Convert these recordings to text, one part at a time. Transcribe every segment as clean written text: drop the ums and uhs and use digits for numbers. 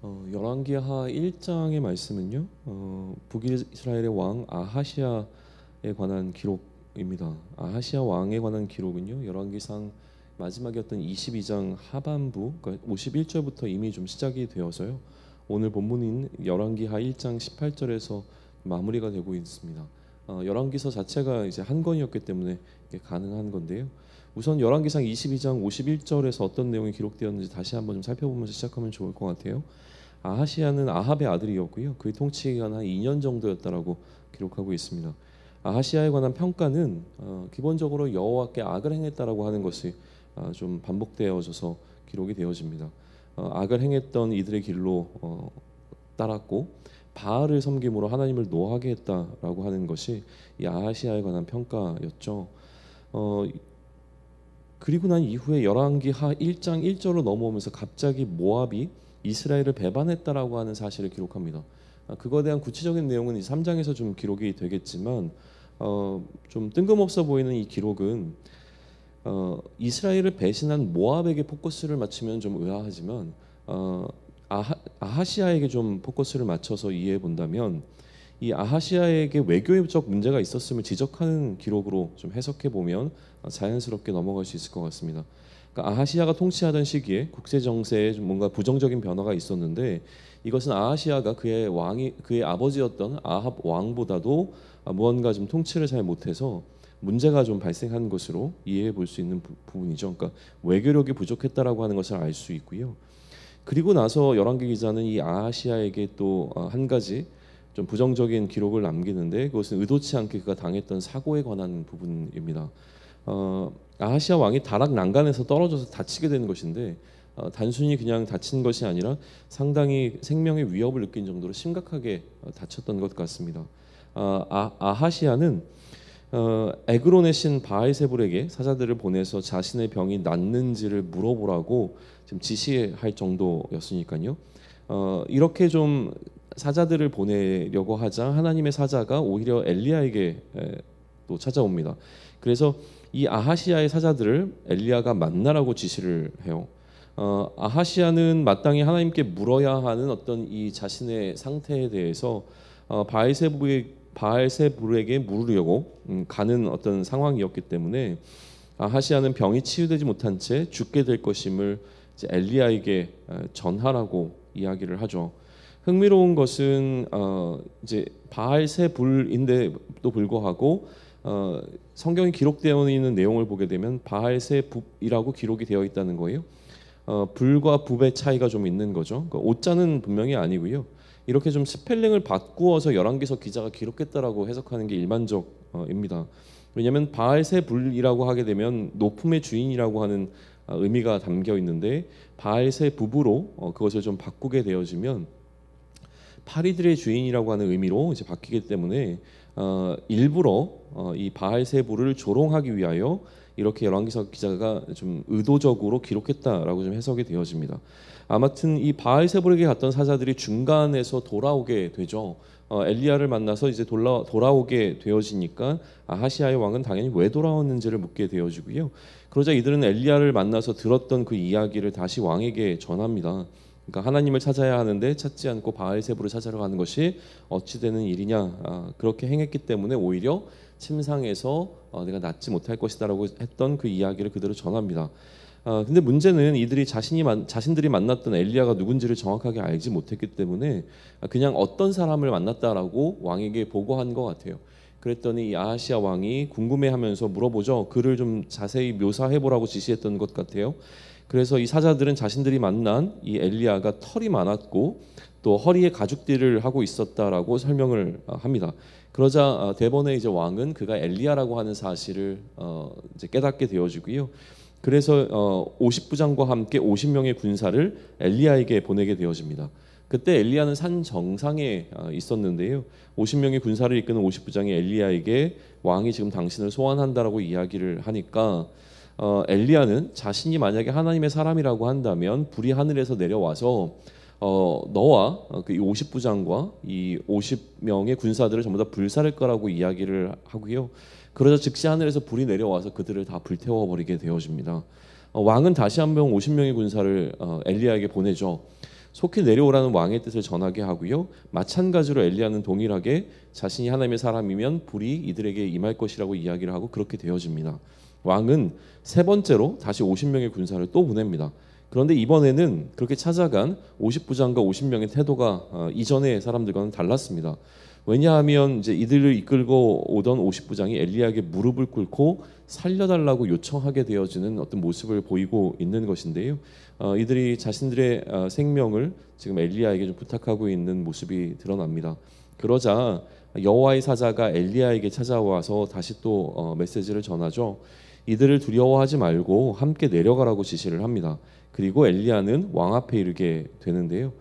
열왕기하 1장의 말씀은요. 북이스라엘의 왕 아하시아에 관한 기록입니다. 아하시아 왕에 관한 기록은요. 열왕기상 마지막이었던 22장 하반부, 그러니까 51절부터 이미 좀 시작이 되어서요. 오늘 본문인 열왕기하 1장 18절에서 마무리가 되고 있습니다. 열왕기서 자체가 이제 한 권이었기 때문에 이게 가능한 건데요. 우선 열왕기상 22장 51절에서 어떤 내용이 기록되었는지 다시 한번 좀 살펴보면서 시작하면 좋을 것 같아요. 아하시아는 아합의 아들이었고요. 그의 통치 기간 한 2년 정도였다라고 기록하고 있습니다. 아하시아에 관한 평가는 기본적으로 여호와께 악을 행했다라고 하는 것이 좀 반복되어져서 기록이 되어집니다. 악을 행했던 이들의 길로 따랐고 바알을 섬김으로 하나님을 노하게 했다라고 하는 것이 이 아하시아에 관한 평가였죠. 그리고 난 이후에 열왕기하 1장 1절로 넘어오면서 갑자기 모압이 이스라엘을 배반했다라고 하는 사실을 기록합니다. 그거에 대한 구체적인 내용은 이 3장에서 좀 기록이 되겠지만 좀 뜬금없어 보이는 이 기록은 이스라엘을 배신한 모압에게 포커스를 맞추면 좀 의아하지만 아하시아에게 좀 포커스를 맞춰서 이해해 본다면 이 아하시아에게 외교적 문제가 있었음을 지적하는 기록으로 좀 해석해 보면 자연스럽게 넘어갈 수 있을 것 같습니다. 그러니까 아하시아가 통치하던 시기에 국제 정세에 좀 뭔가 부정적인 변화가 있었는데 이것은 아하시아가 그의 아버지였던 아합 왕보다도 무언가 좀 통치를 잘 못해서 문제가 좀 발생한 것으로 이해해 볼 수 있는 부분이죠. 그러니까 외교력이 부족했다라고 하는 것을 알 수 있고요. 그리고 나서 열왕기 기자는 이 아하시아에게 또 한 가지 좀 부정적인 기록을 남기는데 그것은 의도치 않게 그가 당했던 사고에 관한 부분입니다. 아하시아 왕이 다락 난간에서 떨어져서 다치게 된 것인데 단순히 그냥 다친 것이 아니라 상당히 생명의 위협을 느낀 정도로 심각하게 다쳤던 것 같습니다. 아하시아는 에그론의 신 바알세불에게 사자들을 보내서 자신의 병이 낫는지를 물어보라고 지금 지시할 정도였으니까요. 이렇게 좀 사자들을 보내려고 하자 하나님의 사자가 오히려 엘리야에게 또 찾아옵니다. 그래서 이 아하시아의 사자들을 엘리야가 만나라고 지시를 해요. 아하시아는 마땅히 하나님께 물어야 하는 어떤 이 자신의 상태에 대해서 바알세불에게 물으려고 가는 어떤 상황이었기 때문에 아하시아는 병이 치유되지 못한 채 죽게 될 것임을 이제 엘리야에게 전하라고 이야기를 하죠. 흥미로운 것은 이제 바알세불인데도 불구하고 성경이 기록되어 있는 내용을 보게 되면 바알세불이라고 기록이 되어 있다는 거예요. 불과 붓의 차이가 좀 있는 거죠. 그러니까 오자는 분명히 아니고요. 이렇게 좀 스펠링을 바꾸어서 열왕기서 기자가 기록했다라고 해석하는 게 일반적입니다. 왜냐하면 바알세불이라고 하게 되면 높음의 주인이라고 하는 의미가 담겨 있는데 바알세부부로 그것을 좀 바꾸게 되어지면 파리들의 주인이라고 하는 의미로 이제 바뀌기 때문에 일부러 이 바알세부를 조롱하기 위하여 이렇게 열왕기서 기자가 좀 의도적으로 기록했다라고 좀 해석이 되어집니다. 아무튼 이 바알세불에게 갔던 사자들이 중간에서 돌아오게 되죠. 엘리야를 만나서 이제 돌아오게 되어지니까 아하시아의 왕은 당연히 왜 돌아왔는지를 묻게 되어지고요. 그러자 이들은 엘리야를 만나서 들었던 그 이야기를 다시 왕에게 전합니다. 그러니까 하나님을 찾아야 하는데 찾지 않고 바알세불을 찾아러 가는 것이 어찌 되는 일이냐. 그렇게 행했기 때문에 오히려 침상에서 내가 낫지 못할 것이다라고 했던 그 이야기를 그대로 전합니다. 근데 문제는 이들이 자신들이 만났던 엘리야가 누군지를 정확하게 알지 못했기 때문에 그냥 어떤 사람을 만났다라고 왕에게 보고한 것 같아요. 그랬더니 이 아하시아 왕이 궁금해하면서 물어보죠. 그를 좀 자세히 묘사해보라고 지시했던 것 같아요. 그래서 이 사자들은 자신들이 만난 이 엘리야가 털이 많았고 또 허리에 가죽띠를 하고 있었다라고 설명을 합니다. 그러자 대번에 이제 왕은 그가 엘리야라고 하는 사실을 이제 깨닫게 되어지고요. 그래서 50부장과 함께 50명의 군사를 엘리야에게 보내게 되어집니다. 그때 엘리야는 산 정상에 있었는데요. 50명의 군사를 이끄는 50부장이 엘리야에게 왕이 지금 당신을 소환한다라고 이야기를 하니까 엘리야는 자신이 만약에 하나님의 사람이라고 한다면 불이 하늘에서 내려와서 너와 그 50부장과 이 50명의 군사들을 전부 다 불살할 거라고 이야기를 하고요. 그러자 즉시 하늘에서 불이 내려와서 그들을 다 불태워 버리게 되어집니다. 왕은 다시 한번 50명의 군사를 엘리야에게 보내죠. 속히 내려오라는 왕의 뜻을 전하게 하고요. 마찬가지로 엘리야는 동일하게 자신이 하나님의 사람이면 불이 이들에게 임할 것이라고 이야기를 하고 그렇게 되어집니다. 왕은 세 번째로 다시 50명의 군사를 또 보냅니다. 그런데 이번에는 그렇게 찾아간 50부장과 50명의 태도가 이전의 사람들과는 달랐습니다. 왜냐하면 이제 이들을 이끌고 오던 50부장이 엘리야에게 무릎을 꿇고 살려달라고 요청하게 되어지는 어떤 모습을 보이고 있는 것인데요. 이들이 자신들의 생명을 지금 엘리야에게 좀 부탁하고 있는 모습이 드러납니다. 그러자 여호와의 사자가 엘리야에게 찾아와서 다시 또 메시지를 전하죠. 이들을 두려워하지 말고 함께 내려가라고 지시를 합니다. 그리고 엘리야는 왕 앞에 이르게 되는데요.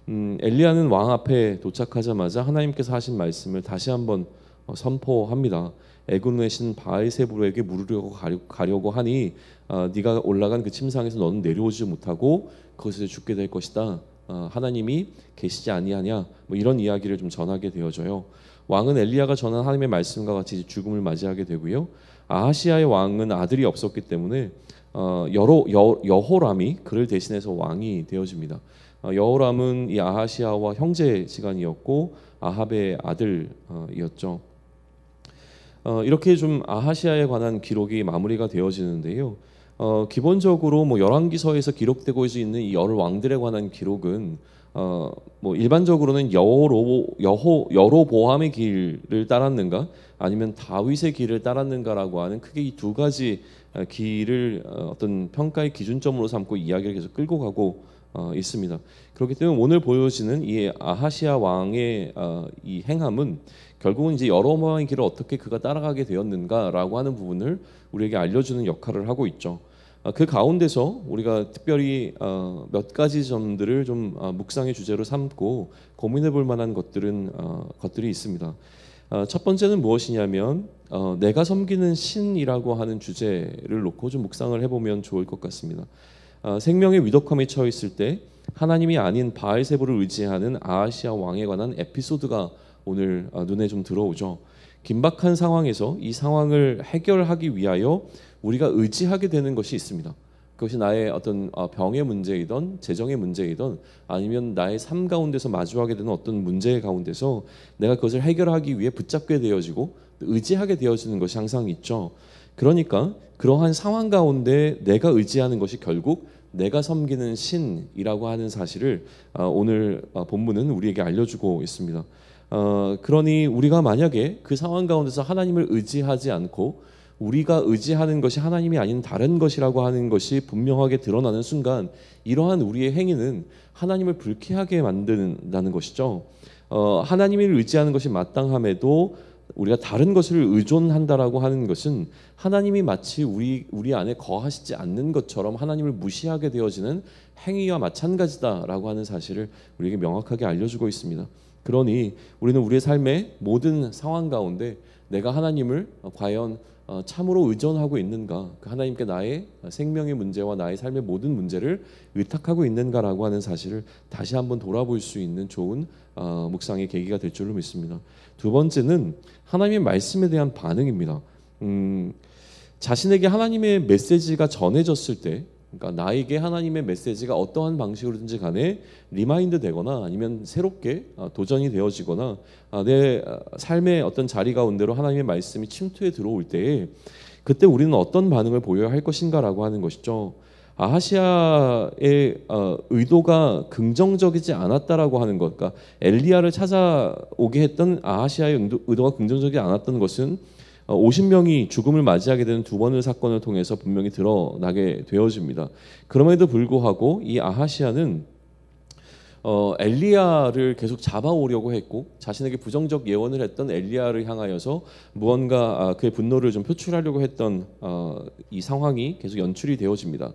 엘리야는 왕 앞에 도착하자마자 하나님께서 하신 말씀을 다시 한번 선포합니다. 애굽의 신 바알세불에게 물으려고 가려고 하니 네가 올라간 그 침상에서 너는 내려오지 못하고 그것에서 죽게 될 것이다. 하나님이 계시지 아니하냐, 뭐 이런 이야기를 좀 전하게 되어져요. 왕은 엘리야가 전한 하나님의 말씀과 같이 죽음을 맞이하게 되고요. 아하시아의 왕은 아들이 없었기 때문에 여호람이 그를 대신해서 왕이 되어집니다. 여호람은 이 아하시아와 형제지간이었고 아합의 아들이었죠. 이렇게 좀 아하시아에 관한 기록이 마무리가 되어지는데요. 기본적으로 뭐 열왕기서에서 기록되고 있는 이 여러 왕들에 관한 기록은 뭐 일반적으로는 여로보암의 길을 따랐는가 아니면 다윗의 길을 따랐는가라고 하는 크게 이 두 가지 길을 어떤 평가의 기준점으로 삼고 이야기를 계속 끌고 가고 있습니다. 그렇기 때문에 오늘 보여지는 이 아하시아 왕의 이 행함은 결국은 이제 여로보암의 길을 어떻게 그가 따라가게 되었는가라고 하는 부분을 우리에게 알려주는 역할을 하고 있죠. 그 가운데서 우리가 특별히 몇 가지 점들을 좀 묵상의 주제로 삼고 고민해볼 만한 것들이 있습니다. 첫 번째는 무엇이냐면 내가 섬기는 신이라고 하는 주제를 놓고 좀 묵상을 해보면 좋을 것 같습니다. 생명의 위독함에 처해 있을 때 하나님이 아닌 바알세불을 의지하는 아하시아 왕에 관한 에피소드가 오늘 눈에 좀 들어오죠. 긴박한 상황에서 이 상황을 해결하기 위하여 우리가 의지하게 되는 것이 있습니다. 그것이 나의 어떤 병의 문제이든 재정의 문제이든 아니면 나의 삶 가운데서 마주하게 되는 어떤 문제 가운데서 내가 그것을 해결하기 위해 붙잡게 되어지고 의지하게 되어지는 것이 항상 있죠. 그러니까 그러한 상황 가운데 내가 의지하는 것이 결국 내가 섬기는 신이라고 하는 사실을 오늘 본문은 우리에게 알려주고 있습니다. 그러니 우리가 만약에 그 상황 가운데서 하나님을 의지하지 않고 우리가 의지하는 것이 하나님이 아닌 다른 것이라고 하는 것이 분명하게 드러나는 순간 이러한 우리의 행위는 하나님을 불쾌하게 만든다는 것이죠. 하나님을 의지하는 것이 마땅함에도 우리가 다른 것을 의존한다라고 하는 것은 하나님이 마치 우리 안에 거하시지 않는 것처럼 하나님을 무시하게 되어지는 행위와 마찬가지다라고 하는 사실을 우리에게 명확하게 알려주고 있습니다. 그러니 우리는 우리의 삶의 모든 상황 가운데 내가 하나님을 과연 참으로 의존하고 있는가, 하나님께 나의 생명의 문제와 나의 삶의 모든 문제를 의탁하고 있는가라고 하는 사실을 다시 한번 돌아볼 수 있는 좋은 묵상의 계기가 될 줄로 믿습니다. 두 번째는 하나님의 말씀에 대한 반응입니다. 자신에게 하나님의 메시지가 전해졌을 때, 그러니까 나에게 하나님의 메시지가 어떠한 방식으로든지 간에 리마인드 되거나 아니면 새롭게 도전이 되어지거나 내 삶의 어떤 자리 가운데로 하나님의 말씀이 침투해 들어올 때 그때 우리는 어떤 반응을 보여야 할 것인가라고 하는 것이죠. 아하시아의 의도가 긍정적이지 않았다라고 하는 것, 그러니까 엘리야를 찾아오게 했던 아하시아의 의도가 긍정적이지 않았던 것은 50명이 죽음을 맞이하게 되는 두 번의 사건을 통해서 분명히 드러나게 되어집니다. 그럼에도 불구하고 이 아하시아는 엘리야를 계속 잡아오려고 했고 자신에게 부정적 예언을 했던 엘리야를 향하여서 무언가 그의 분노를 좀 표출하려고 했던 이 상황이 계속 연출이 되어집니다.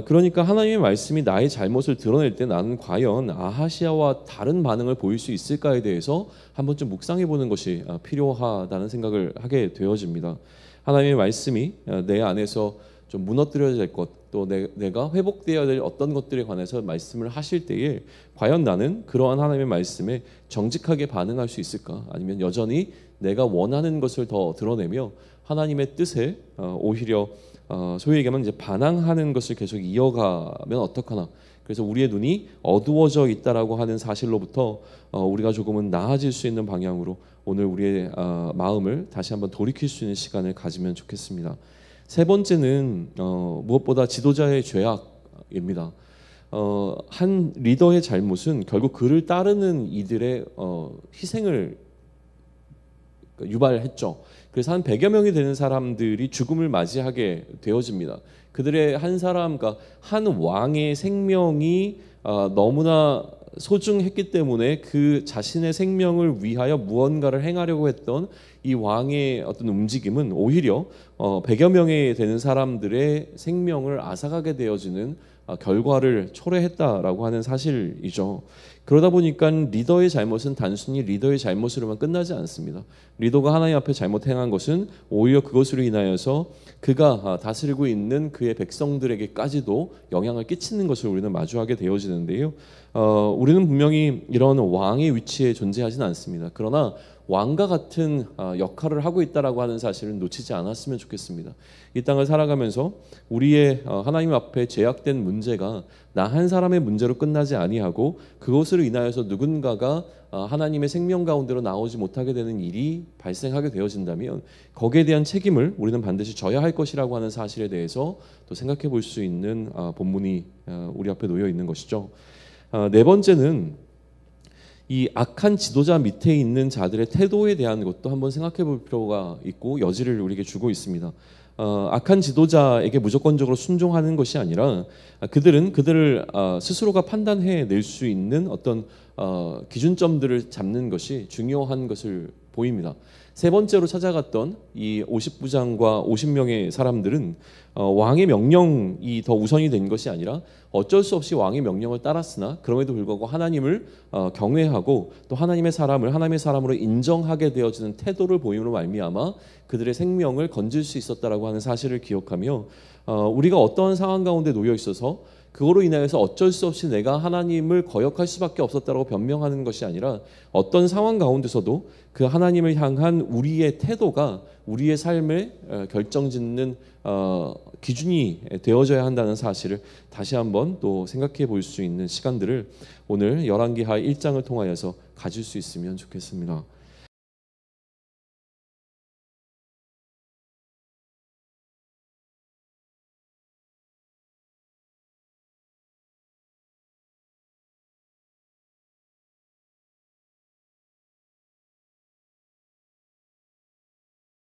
그러니까 하나님의 말씀이 나의 잘못을 드러낼 때 나는 과연 아하시아와 다른 반응을 보일 수 있을까에 대해서 한번 좀 묵상해 보는 것이 필요하다는 생각을 하게 되어집니다. 하나님의 말씀이 내 안에서 좀 무너뜨려야 될 것, 또 내가 회복되어야 될 어떤 것들에 관해서 말씀을 하실 때에 과연 나는 그러한 하나님의 말씀에 정직하게 반응할 수 있을까? 아니면 여전히 내가 원하는 것을 더 드러내며 하나님의 뜻에 오히려 소위 얘기하면 이제 반항하는 것을 계속 이어가면 어떡하나, 그래서 우리의 눈이 어두워져 있다라고 하는 사실로부터 우리가 조금은 나아질 수 있는 방향으로 오늘 우리의 마음을 다시 한번 돌이킬 수 있는 시간을 가지면 좋겠습니다. 세 번째는 무엇보다 지도자의 죄악입니다. 한 리더의 잘못은 결국 그를 따르는 이들의 희생을 유발했죠. 그래서 한 100여 명이 되는 사람들이 죽음을 맞이하게 되어집니다. 그들의 한 사람, 그러니까 한 왕의 생명이 너무나 소중했기 때문에 그 자신의 생명을 위하여 무언가를 행하려고 했던 이 왕의 어떤 움직임은 오히려 100여 명이 되는 사람들의 생명을 앗아가게 되어지는 결과를 초래했다라고 하는 사실이죠. 그러다 보니까 리더의 잘못은 단순히 리더의 잘못으로만 끝나지 않습니다. 리더가 하나님 앞에 잘못 행한 것은 오히려 그것으로 인하여서 그가 다스리고 있는 그의 백성들에게까지도 영향을 끼치는 것을 우리는 마주하게 되어지는데요. 우리는 분명히 이런 왕의 위치에 존재하지는 않습니다. 그러나 왕과 같은 역할을 하고 있다라고 하는 사실을 놓치지 않았으면 좋겠습니다. 이 땅을 살아가면서 우리의 하나님 앞에 제약된 문제가 나 한 사람의 문제로 끝나지 아니하고 그것으로 인하여서 누군가가 하나님의 생명 가운데로 나오지 못하게 되는 일이 발생하게 되어진다면 거기에 대한 책임을 우리는 반드시 져야 할 것이라고 하는 사실에 대해서 또 생각해 볼 수 있는 본문이 우리 앞에 놓여 있는 것이죠. 네 번째는 이 악한 지도자 밑에 있는 자들의 태도에 대한 것도 한번 생각해 볼 필요가 있고 여지를 우리에게 주고 있습니다. 악한 지도자에게 무조건적으로 순종하는 것이 아니라 그들을 스스로가 판단해 낼 수 있는 어떤 기준점들을 잡는 것이 중요한 것을 보입니다. 세 번째로 찾아갔던 이 50부장과 50명의 사람들은 왕의 명령이 더 우선이 된 것이 아니라 어쩔 수 없이 왕의 명령을 따랐으나 그럼에도 불구하고 하나님을 경외하고 또 하나님의 사람을 하나님의 사람으로 인정하게 되어지는 태도를 보임으로 말미암아 그들의 생명을 건질 수 있었다라고 하는 사실을 기억하며 우리가 어떠한 상황 가운데 놓여 있어서 그거로 인하여서 어쩔 수 없이 내가 하나님을 거역할 수밖에 없었다고 변명하는 것이 아니라 어떤 상황 가운데서도 그 하나님을 향한 우리의 태도가 우리의 삶을 결정짓는 기준이 되어져야 한다는 사실을 다시 한번 또 생각해 볼 수 있는 시간들을 오늘 열왕기하 1장을 통하여서 가질 수 있으면 좋겠습니다.